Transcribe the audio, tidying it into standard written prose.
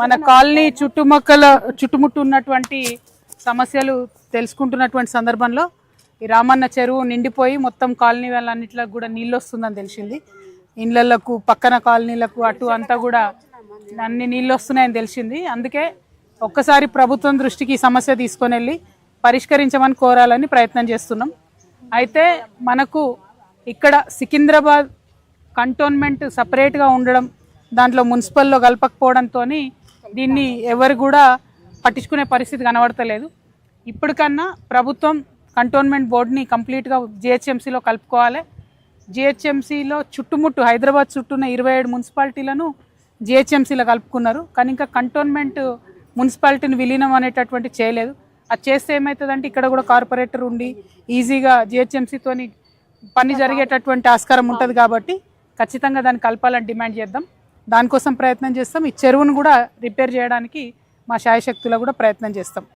మన కాలనీ చుట్టుముట్టు ఉన్నటువంటి సమస్యలు తెలుసుకుంటున్నటువంటి సందర్భంలో ఈ రామన్న చెరువు నిండిపోయి మొత్తం కాలనీ వాళ్ళన్నిటిలో కూడా నీళ్ళు వస్తుందని తెలిసింది. ఇళ్ళకు పక్కన కాలనీలకు అటు అంతా కూడా అన్ని నీళ్ళు వస్తున్నాయని తెలిసింది. అందుకే ఒక్కసారి ప్రభుత్వం దృష్టికి ఈ సమస్య తీసుకొని వెళ్ళి పరిష్కరించమని కోరాలని ప్రయత్నం చేస్తున్నాం. అయితే మనకు ఇక్కడ సికింద్రాబాద్ కంటోన్మెంట్ సపరేట్గా ఉండడం, దాంట్లో మున్సిపల్లో కలపకపోవడంతో దీన్ని ఎవరు కూడా పట్టించుకునే పరిస్థితి కనబడతలేదు. ఇప్పటికన్నా ప్రభుత్వం కంటోన్మెంట్ బోర్డుని కంప్లీట్గా జిహెచ్ఎంసీలో కలుపుకోవాలి. జిహెచ్ఎంసీలో హైదరాబాద్ చుట్టూన్న 27 మున్సిపాలిటీలను జిహెచ్ఎంసీలో కలుపుకున్నారు. కానీ ఇంకా కంటోన్మెంట్ మున్సిపాలిటీని విలీనం అనేటటువంటి చేయలేదు. అది చేస్తే ఏమవుతుందంటే ఇక్కడ కూడా కార్పొరేటర్ ఉండి ఈజీగా జిహెచ్ఎంసీతోని పని జరిగేటటువంటి ఆస్కారం ఉంటుంది. కాబట్టి ఖచ్చితంగా దాన్ని కలపాలని డిమాండ్ చేద్దాం. దానికోసం ప్రయత్నం చేస్తాం. ఈ చెరువును కూడా రిపేర్ చేయడానికి మా శాయశక్తులో కూడా ప్రయత్నం చేస్తాం.